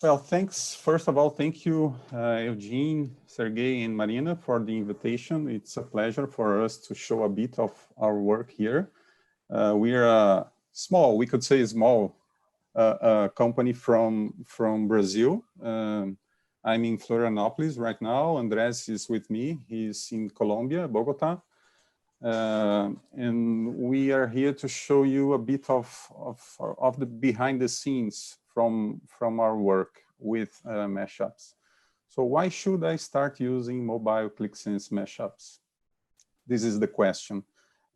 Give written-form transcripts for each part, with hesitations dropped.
Well, thanks. First of all, thank you, Eugene, Sergey, and Marina for the invitation. It's a pleasure for us to show a bit of our work here. We're a small, we could say small company from Brazil. I'm in Florianopolis right now. Andres is with me. He's in Colombia, Bogota. And we are here to show you a bit of the behind the scenes from our work with mashups. So why should I start using mobile QlikSense mashups? This is the question.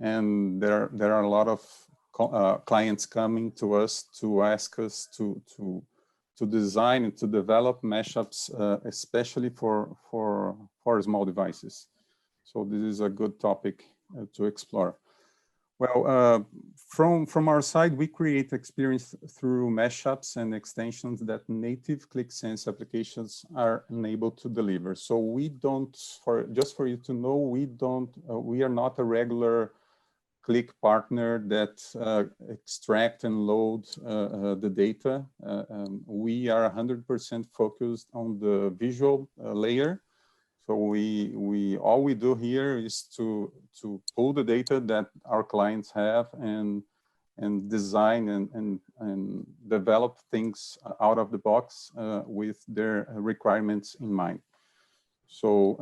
And there are a lot of clients coming to us to ask us to design and to develop mashups, especially for small devices. So this is a good topic to explore. Well, from our side, we create experience through mashups and extensions that native QlikSense applications are unable to deliver. So we don't, just for you to know, we are not a regular Qlik partner that extract and load the data. We are 100% focused on the visual layer. So all we do here is to pull the data that our clients have and design and develop things out of the box with their requirements in mind. So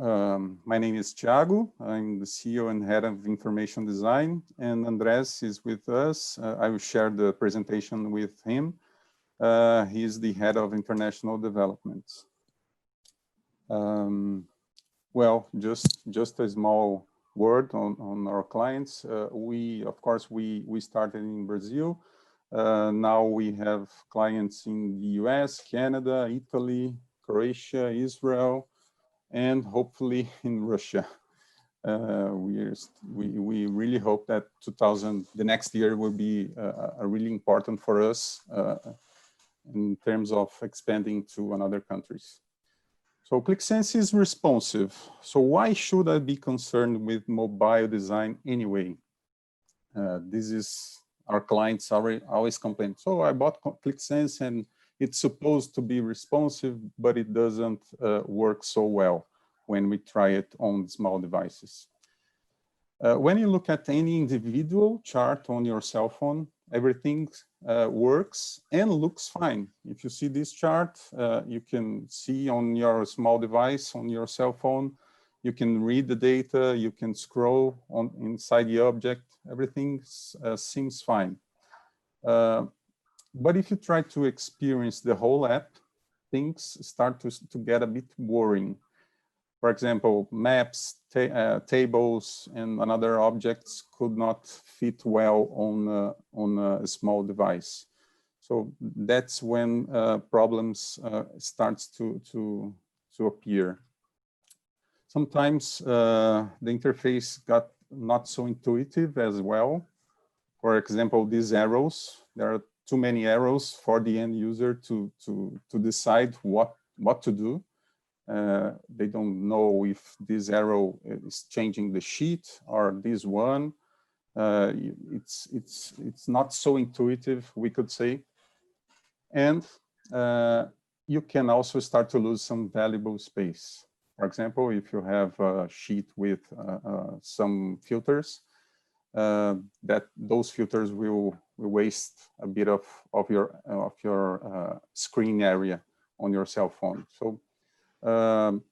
my name is Tьяго. I'm the CEO and head of information design, and Andres is with us. I will share the presentation with him. He's the head of international development. Well, just a small word on our clients. Of course, we started in Brazil. Now we have clients in the US, Canada, Italy, Croatia, Israel, and hopefully in Russia. We really hope that the next year will be really important for us in terms of expanding to another countries. So QlikSense is responsive. So why should I be concerned with mobile design anyway? This is our clients always complain. So I bought QlikSense and it's supposed to be responsive, but it doesn't work so well when we try it on small devices. When you look at any individual chart on your cell phone, everything works and looks fine. If you see this chart, you can see on your small device, on your cell phone, you can read the data, you can scroll inside the object, everything seems fine. But if you try to experience the whole app, things start to get a bit boring. For example, maps, tables, and other objects could not fit well on a small device. So that's when problems starts to appear. Sometimes the interface got not so intuitive as well. For example, these arrows, there are too many arrows for the end user to decide what to do. They don't know if this arrow is changing the sheet or this one. It's not so intuitive, we could say. And you can also start to lose some valuable space. For example, if you have a sheet with some filters, those filters will waste a bit of your screen area on your cell phone. So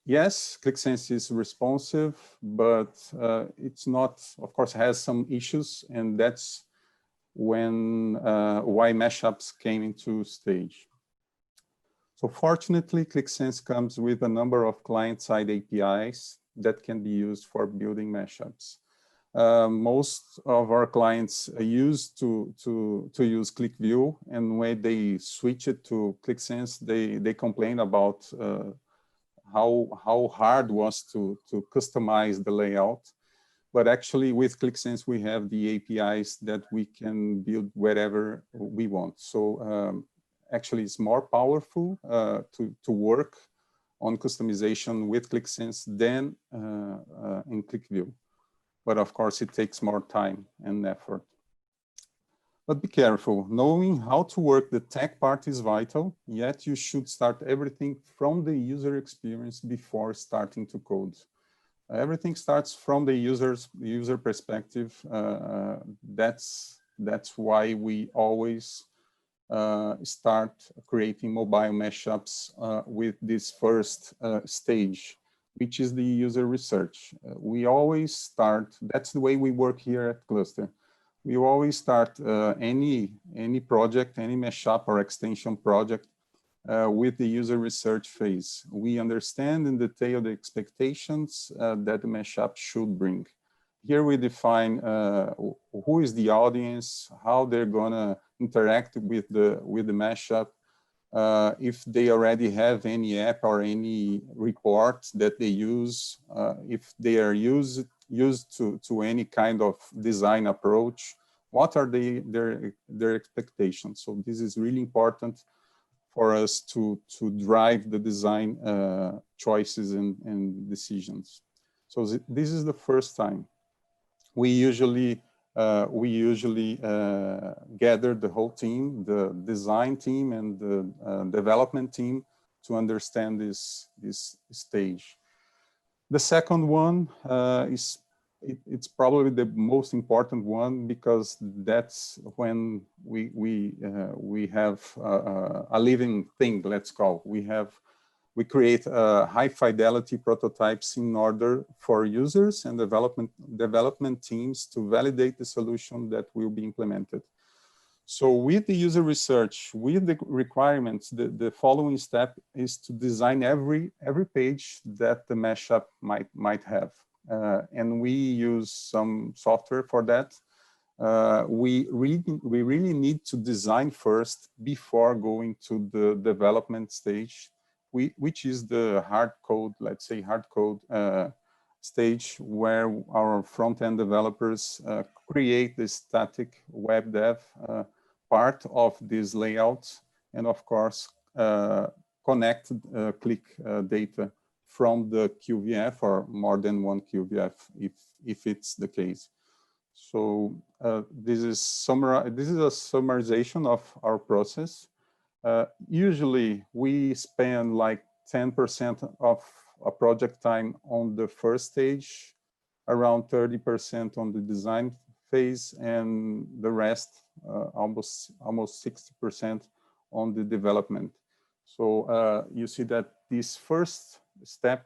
yes, QlikSense is responsive, but it's not, of course, has some issues, and that's when why mashups came into stage. So fortunately, QlikSense comes with a number of client-side APIs that can be used for building mashups. Most of our clients used to use QlikView, and when they switch it to QlikSense, they complain about how hard was to customize the layout. But actually with QlikSense, we have the APIs that we can build wherever we want. So actually it's more powerful to work on customization with QlikSense than in QlikView. But of course it takes more time and effort. But be careful, knowing how to work the tech part is vital, yet you should start everything from the user experience before starting to code. Everything starts from the user perspective. That's why we always start creating mobile mashups with this first stage, which is the user research. We always start, that's the way we work here at Cluster. We always start any project, any mashup or extension project with the user research phase. We understand in detail the expectations that the mashup should bring. Here we define who is the audience, how they're gonna interact with the mashup, if they already have any app or any report that they use, if they are used to any kind of design approach, what are their expectations. So this is really important for us to drive the design choices and decisions. So this is the first time. We usually gather the whole team, the design team and the development team, to understand this stage. The second one it's probably the most important one, because that's when we have a living thing, let's call. We create high fidelity prototypes in order for users and development teams to validate the solution that will be implemented. So with the user research, with the requirements, the following step is to design every page that the mashup might have. And we use some software for that. We really need to design first before going to the development stage, which is the hard code, let's say hard code stage, where our front-end developers create the static web dev part of this layout, and of course connect Qlik data from the QVF or more than one QVF if it's the case. So this is a summarization of our process. Usually we spend like 10% of a project time on the first stage, around 30% on the design phase, and the rest, almost 60% on the development. So you see that this first step,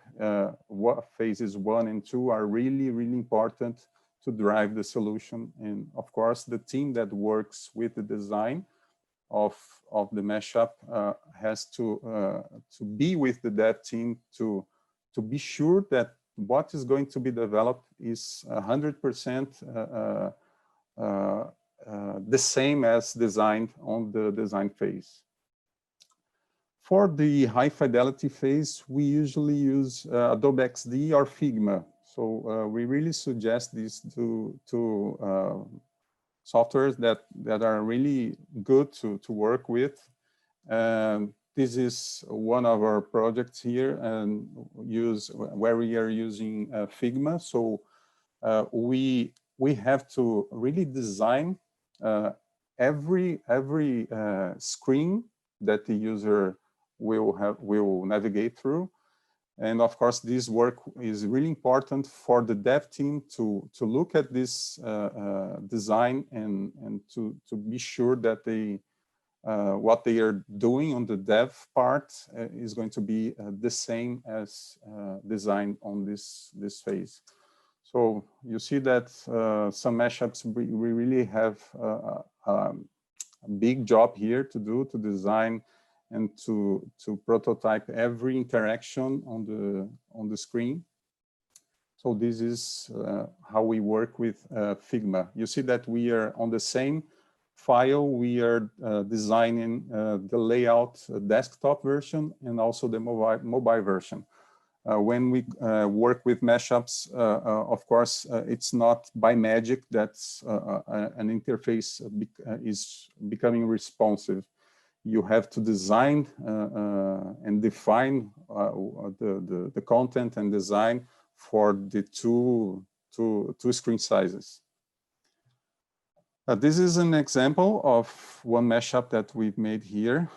phases 1 and 2 are really important to drive the solution. And of course, the team that works with the design of the mashup has to be with the dev team to be sure that what is going to be developed is 100% the same as designed on the design phase. For the high fidelity phase, we usually use Adobe XD or Figma. So we really suggest these two softwares that are really good to work with. This is one of our projects here, and where we are using Figma. So we have to really design every screen that the user will navigate through. And of course, this work is really important for the dev team to look at this design and to be sure that what they are doing on the dev part is going to be the same as designed on this phase. So you see that some mashups, we really have a big job here to do, to design and to prototype every interaction on the screen. So this is how we work with Figma. You see that we are on the same file. We are designing the layout desktop version and also the mobile version. When we work with mashups, of course, it's not by magic that an interface is becoming responsive. You have to design and define the content and design for the two screen sizes. This is an example of one mashup that we've made here.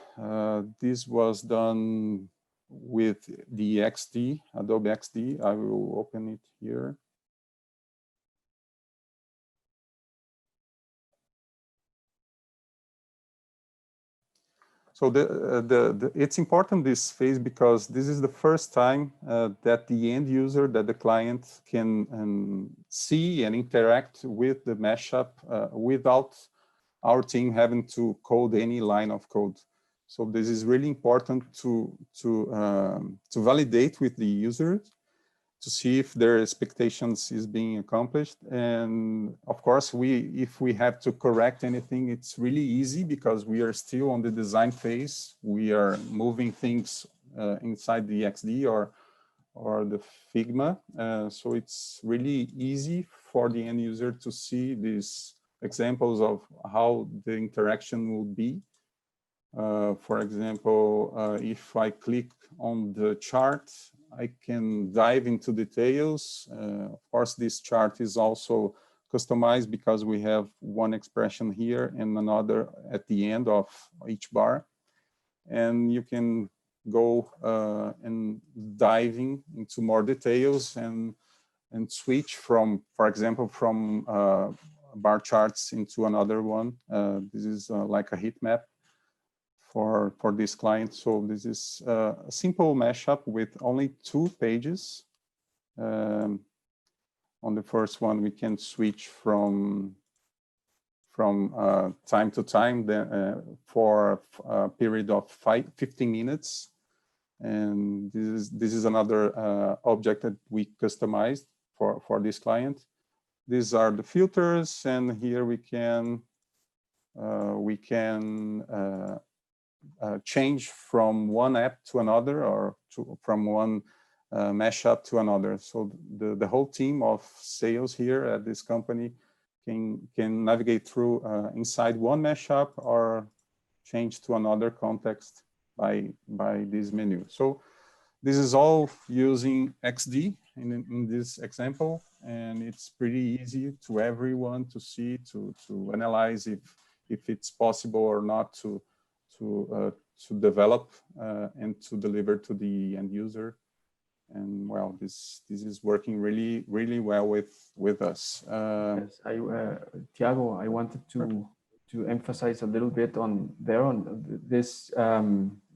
This was done with the XD, Adobe XD. I will open it here. So it's important, this phase, because this is the first time that the end user, that the client can see and interact with the mashup without our team having to code any line of code. So this is really important to validate with the user, to see if their expectations is being accomplished. And of course, if we have to correct anything, it's really easy because we are still on the design phase. We are moving things inside the XD or the Figma. So it's really easy for the end user to see these examples of how the interaction will be. For example, if I click on the chart, I can dive into details. Of course, this chart is also customized because we have one expression here and another at the end of each bar. And you can go and diving into more details and switch from, for example, from bar charts into another one. This is like a heat map for this client. So this is a simple mashup with only 2 pages. On the first one, we can switch from time to time for a period of 15 minutes. And this is another object that we customized for this client. These are the filters, and here we can change from one app to another, or from one mashup to another. So the whole team of sales here at this company can navigate through inside one mashup or change to another context by this menu. So this is all using XD in this example, and it's pretty easy to everyone to see, to analyze if it's possible or not to develop and to deliver to the end user. And well, this is working really, really well with us. Yes, Tьяgo, I wanted to emphasize a little bit on this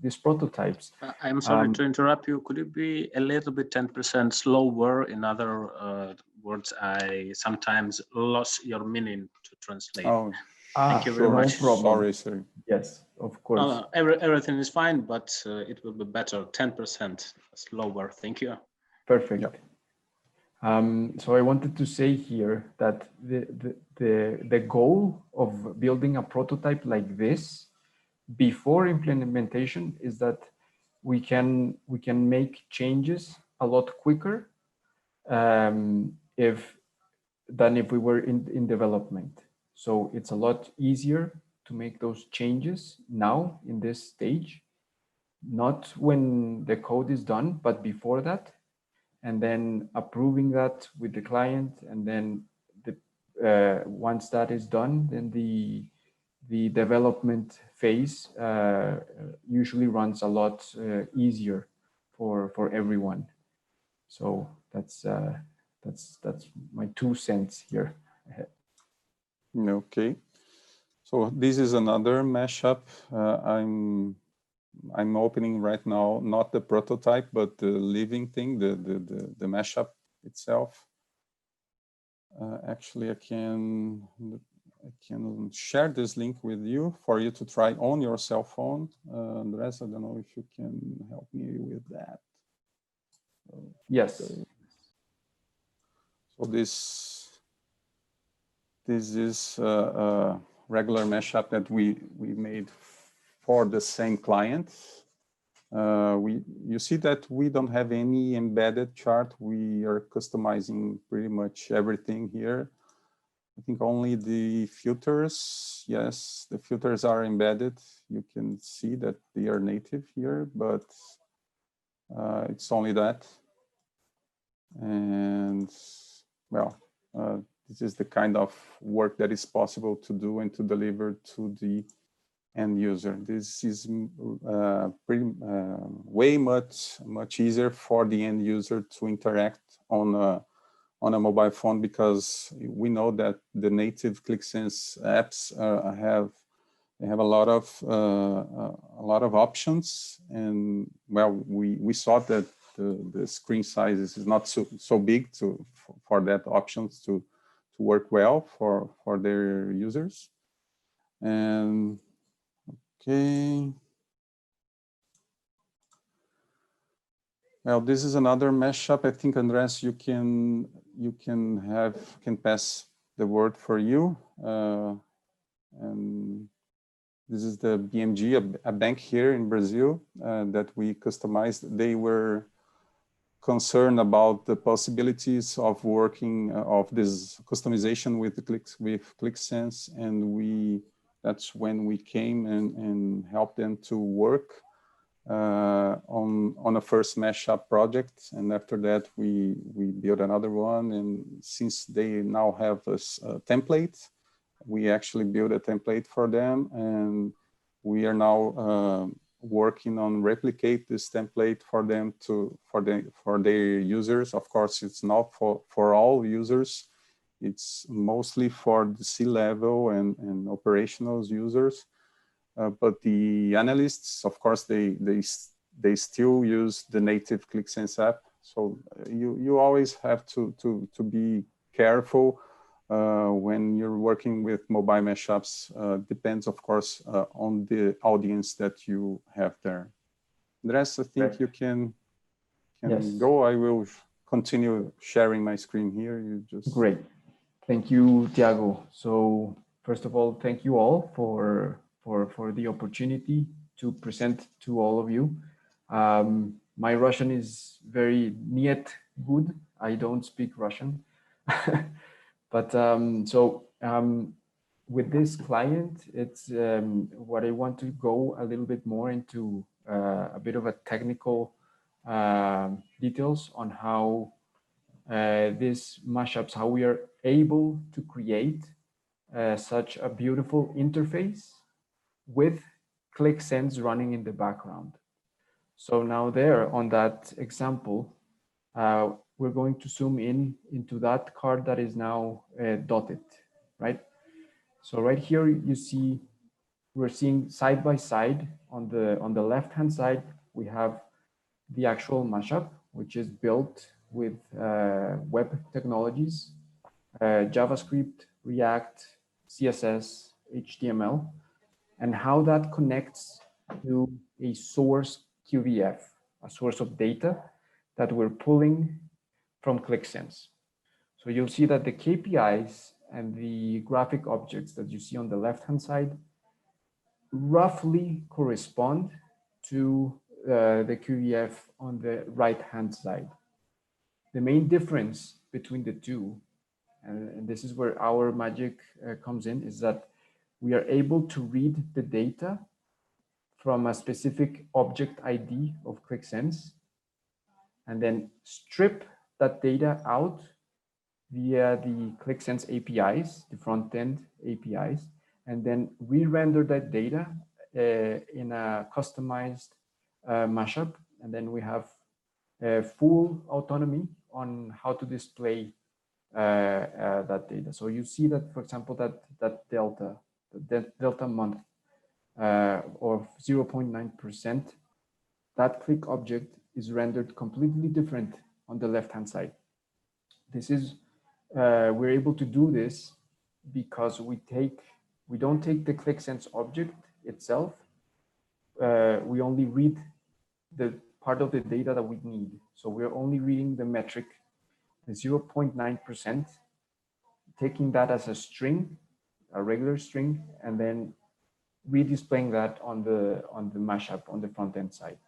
these prototypes. I'm sorry to interrupt you. Could you be a little bit 10% slower? In other words, I sometimes lost your meaning to translate. Oh, thank you very much. No problem. Sorry, sir. Yes, of course. Everything is fine, but it will be better 10% slower. Thank you. Perfect. Yep. So I wanted to say here that the goal of building a prototype like this before implementation is that we can make changes a lot quicker than if we were in development. So it's a lot easier to make those changes now in this stage, not when the code is done, but before that, and then approving that with the client. And then once that is done, then the development phase usually runs a lot easier for everyone. So that's my 2 cents here. Okay. So this is another mashup. I'm opening right now, not the prototype, but the living thing, the mashup itself. Actually, I can share this link with you for you to try on your cell phone. Andres, I don't know if you can help me with that. Yes. Okay. So this is a regular mashup that we made for the same client. You see that we don't have any embedded chart. We are customizing pretty much everything here. I think only the filters, yes, the filters are embedded. You can see that they are native here, but it's only that. And well, this is the kind of work that is possible to do and to deliver to the end user. This is way much easier for the end user to interact on a mobile phone, because we know that the native QlikSense apps have a lot of options, and well, we saw that the screen size is not so big for that options to work well for their users. And okay, well, this is another mashup. I think Andres, you can pass the word for you. And this is the BMG, a bank here in Brazil that we customized. They were concerned about the possibilities of working of this customization with QlikSense, and that's when we came and helped them to work on a first mashup project, and after that we built another one. And since they now have a template, we actually built a template for them, and we are now working on replicate this template for them for their users. Of course, it's not for all users. It's mostly for the C-level and operational users. But the analysts, of course, they still use the native QlikSense app. So you always have to be careful when you're working with mobile mashups. Depends, of course, on the audience that you have there. Andres, I think you can Yes. go. I will continue sharing my screen here. You just Great. Thank you, Tьяgo. So first of all, thank you all for the opportunity to present to all of you. My Russian is very niet good. I don't speak Russian. But with this client, it's what I want to go a little bit more into a bit of a technical details on how these mashups, how we are able to create such a beautiful interface with QlikSense running in the background. So now there on that example, we're going to zoom into that card that is now dotted, right? So right here, you see, we're seeing side by side on the left-hand side, we have the actual mashup, which is built with web technologies, JavaScript, React, CSS, HTML, and how that connects to a source QVF, a source of data that we're pulling from QlikSense. So you'll see that the KPIs and the graphic objects that you see on the left-hand side roughly correspond to the QVF on the right-hand side. The main difference between the two, and this is where our magic comes in, is that we are able to read the data from a specific object ID of QlikSense and then strip that data out via the QlikSense APIs, the front-end APIs, and then re-render that data in a customized mashup. And then we have full autonomy on how to display that data. So you see that, for example, that delta month of 0.9%, that Qlik object is rendered completely different on the left-hand side. This is, we're able to do this because we don't take the QlikSense object itself. We only read the part of the data that we need. So we're only reading the metric, the 0.9%, taking that as a string, a regular string, and then redisplaying that on the mashup on the front end side,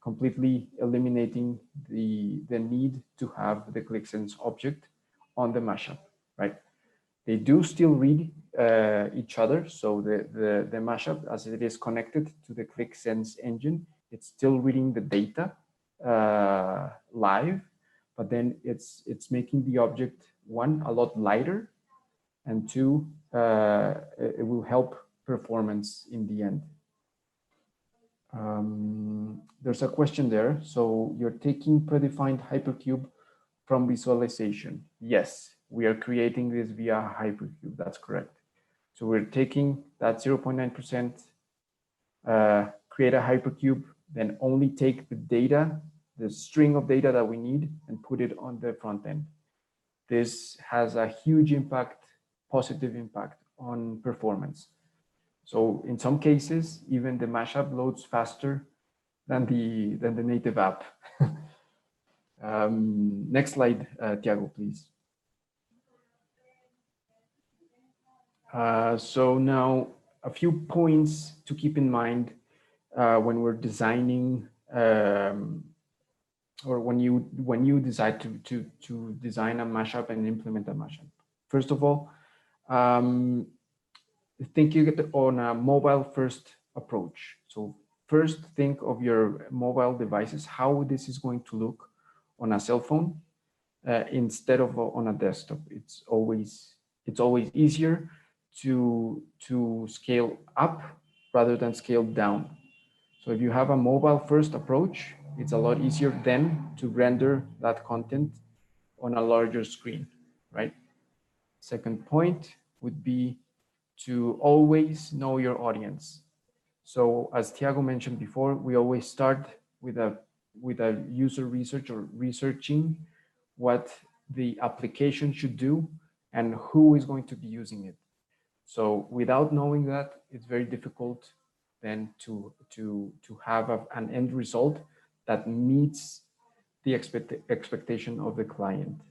completely eliminating the need to have the QlikSense object on the mashup, right? They do still read each other. So the mashup, as it is connected to the QlikSense engine, it's still reading the data live, but then it's making the object one, a lot lighter, and two, it will help performance in the end. There's a question there. So you're taking predefined hypercube from visualization. Yes, we are creating this via hypercube. That's correct. So we're taking that 0.9%, create a hypercube, then only take the data, the string of data that we need, and put it on the front end. This has a huge impact, positive impact on performance. So in some cases, even the mashup loads faster than the native app. Next slide, Tьяго, please. So now a few points to keep in mind when we're designing or when you decide to design a mashup and implement a mashup. First of all, think on a mobile first approach. So first think of your mobile devices, how this is going to look on a cell phone instead of on a desktop. It's always easier to scale up rather than scale down. So if you have a mobile first approach, it's a lot easier then to render that content on a larger screen, right? Second point would be to always know your audience. So as Tьяго mentioned before, we always start with a user research or researching what the application should do and who is going to be using it. So without knowing that, it's very difficult then to have an end result that meets the expectation of the client.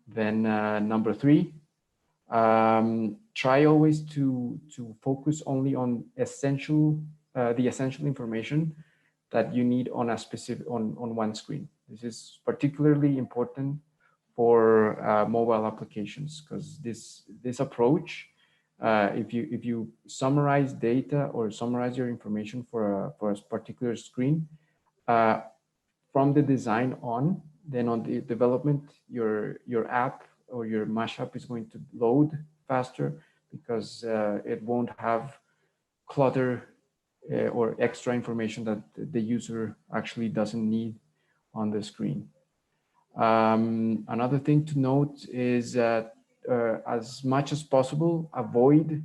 Then number three, try always to focus only on the essential information that you need on a specific on one screen. This is particularly important for mobile applications, because this approach, if you summarize data or summarize your information for a particular screen, from the design on, then on the development, your app or your mashup is going to load faster because it won't have clutter or extra information that the user actually doesn't need on the screen. Another thing to note is that as much as possible, avoid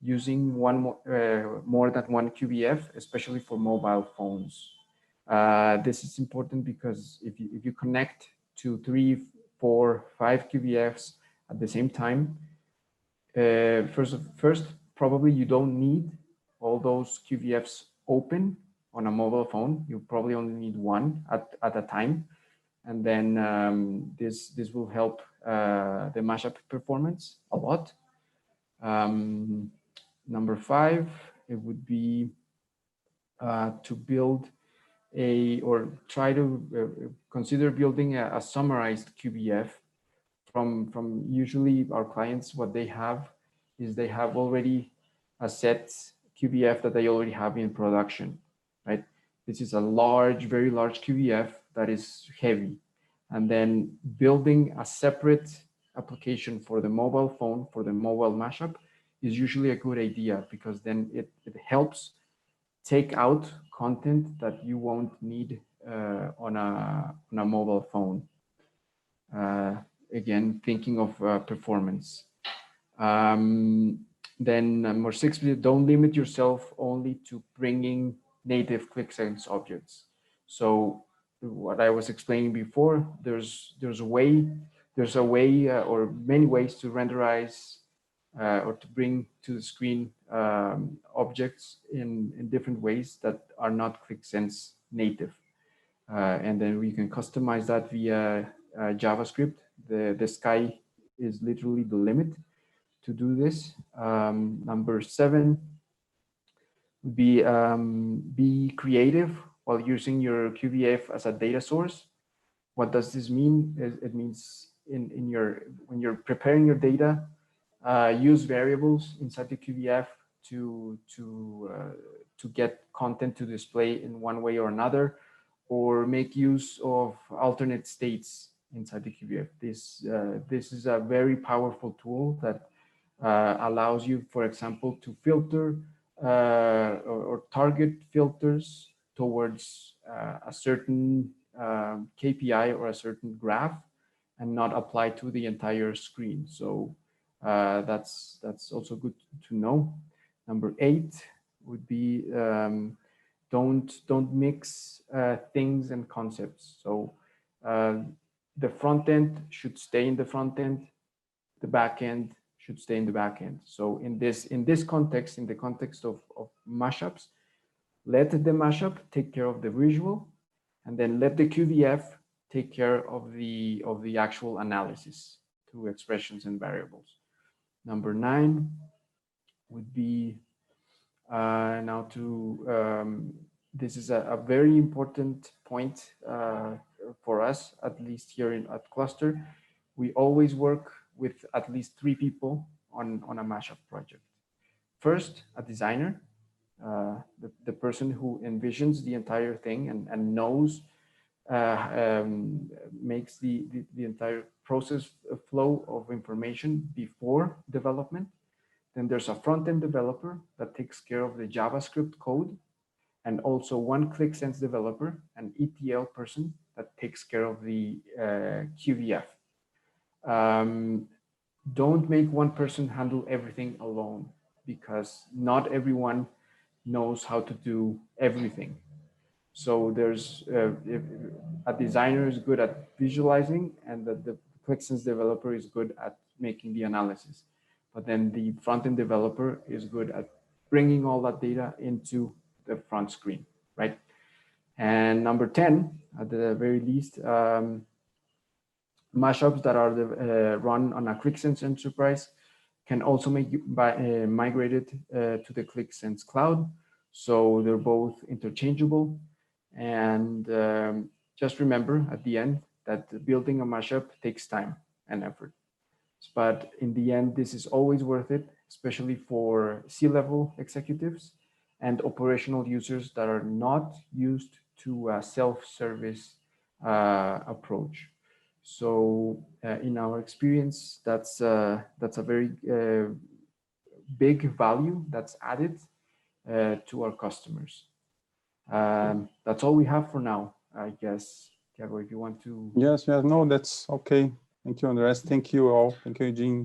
using more than one QBF, especially for mobile phones. This is important because if you connect to 3, 4, 5 QBFs at the same time, first probably you don't need all those QBFs open on a mobile phone. You probably only need one at a time, and then this will help the mashup performance a lot. Number 5, it would be to build or try to consider building a summarized QBF from usually our clients. What they have is they have already a set QBF that they already have in production, right? This is a very large QBF that is heavy. And then building a separate application for the mobile phone, for the mobile mashup, is usually a good idea, because then it helps take out content that you won't need on a mobile phone. Again, thinking of performance. Then number 6, don't limit yourself only to bringing native Qlik Sense objects. So what I was explaining before, there's a way or many ways to renderize or to bring to the screen objects in different ways that are not Qlik Sense native. And then we can customize that via JavaScript. The sky is literally the limit to do this. Number 7 would be creative while using your QBF as a data source. What does this mean? It means when you're preparing your data, use variables inside the QBF to get content to display in one way or another, or make use of alternate states inside the QVF. This is a very powerful tool that allows you, for example, to filter or target filters towards a certain KPI or a certain graph and not apply to the entire screen. So that's also good to know. Number 8 would be don't mix things and concepts. So the front end should stay in the front end, the back end should stay in the back end. So in this context, in the context of mashups, let the mashup take care of the visual, and then let the QVF take care of the actual analysis through expressions and variables. Number 9 would be now to this is a very important point for us, at least here at Cluster. We always work with at least 3 people on a mashup project. First, a designer, the person who envisions the entire thing and knows, makes the entire process flow of information before development. Then there's a front-end developer that takes care of the JavaScript code, and also one Qlik Sense developer, an ETL person that takes care of the QVF. Don't make one person handle everything alone, because not everyone knows how to do everything. So there's a designer is good at visualizing, and the Qlik Sense developer is good at making the analysis. But then the front-end developer is good at bringing all that data into the front screen, right? And number 10, at the very least, mashups that are run on a Qlik Sense enterprise can also make migrated to the Qlik Sense cloud. So they're both interchangeable. And just remember at the end that building a mashup takes time and effort. But in the end, this is always worth it, especially for C-level executives and operational users that are not used to a self-service approach. So in our experience, that's a very big value that's added to our customers. That's all we have for now, I guess. Tьяго, if you want to... Yes, no, that's okay. Thank you, Andres. Thank you all. Thank you, Eugene.